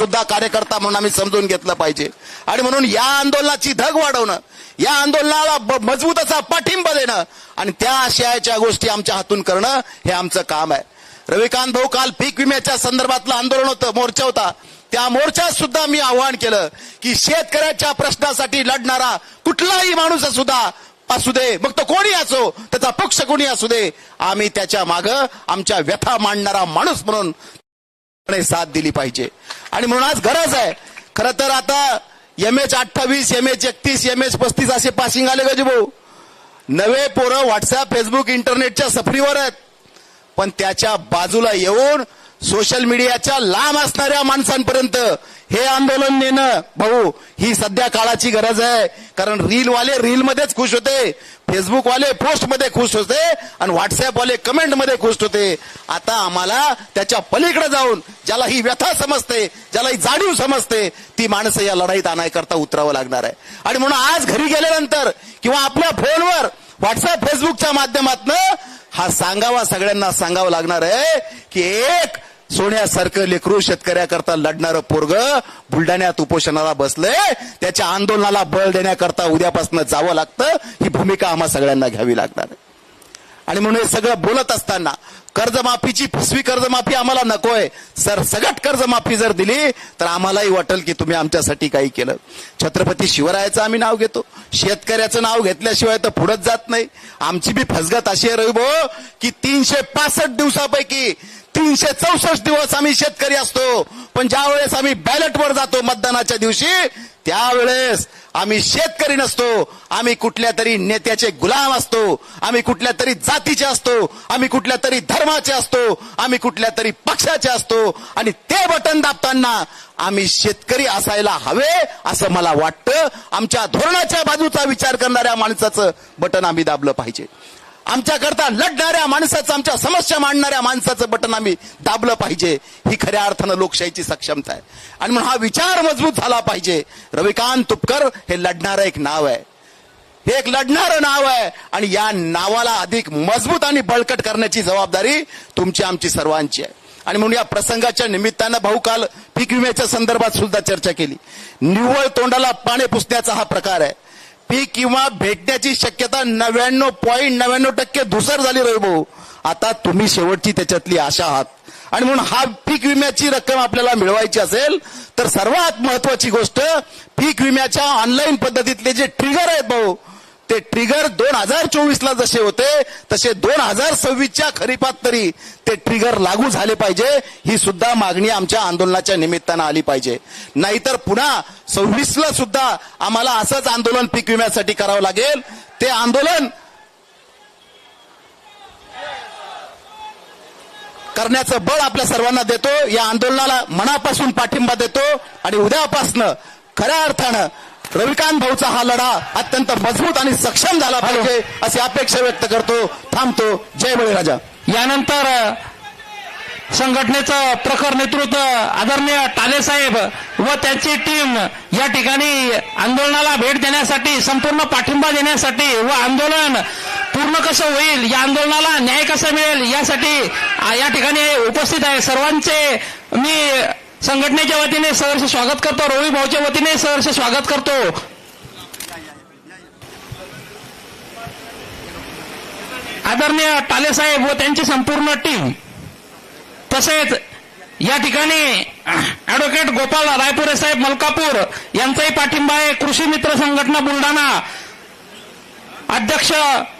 सुद्धा कार्यकर्ता म्हणून आम्ही समजून घेतलं पाहिजे. आणि म्हणून या आंदोलनाची धग वाढवणं, या आंदोलनाला मजबूत असा पाठिंबा देणं आणि त्या आशयाच्या गोष्टी आमच्या हातून करणं हे आमचं काम आहे. रविकांत भाऊ, काल पीक विम्याच्या संदर्भातलं आंदोलन होतं, मोर्चा होता. त्या मोर्चात सुद्धा मी आवाहन केलं की शेतकऱ्याच्या प्रश्नासाठी लढणारा कुठलाही माणूस सुद्धा असू दे, मग तो कोणी असो, त्याचा पक्ष कोणी असू दे, आम्ही त्याच्या मागं आमच्या व्यथा मांडणारा माणूस म्हणून साथ दिली पाहिजे. आणि म्हणून आज गरज आहे. खरं तर आता MH28, MH31, MH35 असे पासिंग आले गजू भाऊ. नवे पोरं व्हॉट्सअप, फेसबुक, इंटरनेटच्या सफरीवर आहेत. पण त्याच्या बाजूला येऊन सोशल मीडियाच्या लांब असणाऱ्या माणसांपर्यंत हे आंदोलन नेणं भाऊ, ही सध्या काळाची गरज आहे. कारण रीलवाले रीलमध्येच खुश होते, फेसबुकवाले पोस्टमध्ये खुश होते आणि व्हॉट्सअपवाले कमेंटमध्ये खुश होते. आता आम्हाला त्याच्या पलीकडे जाऊन ज्याला ही व्यथा समजते, ज्याला ही जाणीव समजते, ती माणसं या लढाईत आणायकरता उतरावं लागणार आहे. आणि म्हणून आज घरी गेल्यानंतर किंवा आपल्या फोनवर व्हॉट्सअप, फेसबुकच्या माध्यमातून हा सगळ्यांना सांगावं लागणार आहे की एक सोन्यासारखं लेकरू शेतकऱ्याकरता लढणारं पोरग बुलढाण्यात उपोषणाला बसले, त्याच्या आंदोलनाला बळ देण्याकरता उद्यापासून जावं लागतं. ही भूमिका आम्हा सगळ्यांना घ्यावी लागणार आहे. आणि म्हणून हे सगळं बोलत असताना कर्जमाफीची फसवी कर्जमाफी आम्हाला नकोय. सरसगट कर्जमाफी जर दिली तर आम्हालाही वाटेल की तुम्ही आमच्यासाठी काही केलं. छत्रपती शिवरायाचं आम्ही नाव घेतो, शेतकऱ्याचं नाव घेतल्याशिवाय तर पुढेच जात नाही. आमची बी फसगत अशी आहे रविभाऊ की 365 दिवसापैकी 364 दिवस आम्ही शेतकरी असतो. पण ज्या वेळेस आम्ही बॅलेटवर जातो मतदानाच्या दिवशी, त्यावेळेस आम्ही शेतकरी नसतो. आम्ही कुठल्या तरी नेत्याचे गुलाम असतो, आम्ही कुठल्या तरी जातीचे असतो, आम्ही कुठल्या तरी धर्माचे असतो, आम्ही कुठल्या तरी पक्षाचे असतो. आणि ते बटन दाबताना आम्ही शेतकरी असायला हवे असं मला वाटतं. आमच्या धोरणाच्या बाजूचा विचार करणाऱ्या माणसाचं बटन आम्ही दाबलं पाहिजे. आमच्याकरता लढणाऱ्या माणसाचं, आमच्या समस्या मांडणाऱ्या माणसाचं बटन आम्ही दाबलं पाहिजे. ही खऱ्या अर्थानं लोकशाहीची सक्षमता आहे. आणि म्हणून हा विचार मजबूत झाला पाहिजे. रविकांत तुपकर हे लढणारं एक नाव आहे, हे एक लढणारं नाव आहे. आणि या नावाला अधिक मजबूत आणि बळकट करण्याची जबाबदारी तुमची, आमची सर्वांची आहे. आणि म्हणून या प्रसंगाच्या निमित्तानं भाऊ काल पीक विम्याच्या संदर्भात सुद्धा चर्चा केली. निव्वळ तोंडाला पाणी पुसण्याचा हा प्रकार आहे. पीक विमा भेटण्याची शक्यता 99.99% धुसर झाली रे भाऊ. आता तुम्ही शेवटची त्याच्यातली आशा आहात. आणि म्हणून हा पीक विम्याची रक्कम आपल्याला मिळवायची असेल तर सर्वात महत्वाची गोष्ट, पीक विम्याच्या ऑनलाईन पद्धतीतले जे ट्रिगर आहेत भाऊ, ते ट्रिगर 2024ला जसे होते तसे 2026च्या खरीपात तरी ते ट्रिगर लागू झाले पाहिजे. ही सुद्धा मागणी आमच्या आंदोलनाच्या निमित्तानं आली पाहिजे. नाहीतर पुन्हा 26ला सुद्धा आम्हाला असंच आंदोलन पीक विम्यासाठी करावं लागेल. ते आंदोलन करण्याचं बळ आपल्या सर्वांना देतो. या आंदोलनाला मनापासून पाठिंबा देतो. आणि उद्यापासनं खऱ्या अर्थानं रविकांत भाऊचा हा लढा अत्यंत मजबूत आणि सक्षम झाला पाहिजे अशी अपेक्षा व्यक्त करतो. थांबतो. जय बळीराजा. यानंतर संघटनेचं प्रखर नेतृत्व आदरणीय टाले साहेब व त्यांची टीम या ठिकाणी आंदोलनाला भेट देण्यासाठी, संपूर्ण पाठिंबा देण्यासाठी व आंदोलन पूर्ण कसं होईल, या आंदोलनाला न्याय कसा मिळेल यासाठी या ठिकाणी उपस्थित आहे. सर्वांचे मी संघटनेच्या वतीने सहर्ष स्वागत करतो, रवी भाऊच्या वतीने सहर्ष स्वागत करतो. आदरणीय टाले साहेब व त्यांची संपूर्ण टीम, तसेच या ठिकाणी ऍडव्होकेट गोपाल रायपुरे साहेब मलकापूर यांचाही पाठिंबा आहे. कृषी मित्र संघटना बुलढाणा अध्यक्ष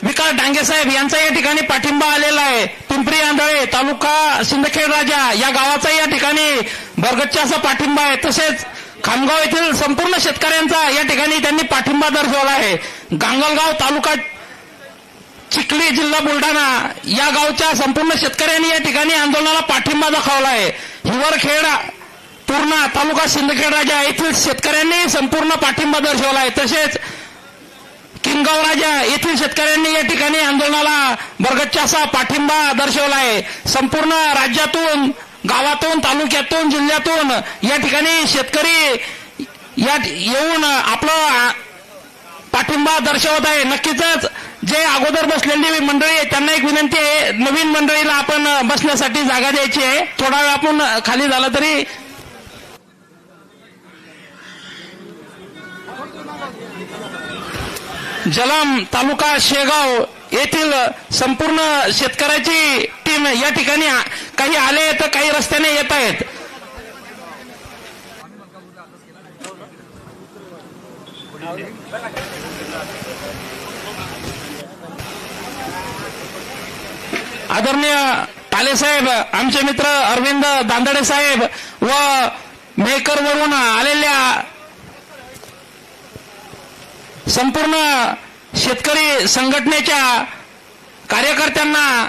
विकास डांगे साहेब यांचा या ठिकाणी पाठिंबा आलेला आहे. पिंपरी आंधळे तालुका सिंदखेड राजा या गावाचा या ठिकाणी भरगच्चा असा पाठिंबा आहे. तसेच खामगाव येथील संपूर्ण शेतकऱ्यांचा या ठिकाणी त्यांनी पाठिंबा दर्शवला आहे. गांगलगाव तालुका चिखली जिल्हा बुलढाणा या गावच्या संपूर्ण शेतकऱ्यांनी या ठिकाणी आंदोलनाला पाठिंबा दाखवला आहे. हिवरखेड पूर्णा तालुका सिंदखेड राजा येथील शेतकऱ्यांनी संपूर्ण पाठिंबा दर्शवला आहे. तसेच किनगाव राजा येथील शेतकऱ्यांनी या ठिकाणी आंदोलनाला बरगच्चा असा पाठिंबा दर्शवला आहे. संपूर्ण राज्यातून, गावातून, तालुक्यातून, जिल्ह्यातून या ठिकाणी शेतकरी या येऊन आपला पाठिंबा दर्शवत आहे. नक्कीच जे अगोदर बसलेली मंडळी आहे त्यांना एक विनंती आहे, नवीन मंडळीला आपण बसण्यासाठी जागा द्यायची आहे. थोडा वेळ आपण खाली झाला तरी जलम तालुका शेगाव येथील संपूर्ण शेतकऱ्याची टीम या ठिकाणी काही आले तर काही रस्त्याने येत आहेत. आदरणीय टाले साहेब, आमचे मित्र अरविंद दांदडे साहेब व मेकर वरून आलेल्या संपूर्ण शेतकरी संघटनेच्या कार्यकर्त्यांना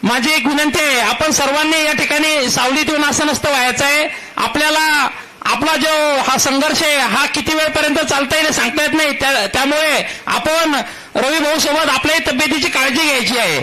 माझी एक विनंती आहे, आपण सर्वांनी या ठिकाणी सावलीत येऊन असं नसतं व्हायचं आहे. आपल्याला आपला जो हा संघर्ष आहे हा किती वेळपर्यंत चालता येईल सांगता येत नाही. त्यामुळे आपण रवी भाऊ सोबत आपल्याही तब्येतीची काळजी घ्यायची आहे.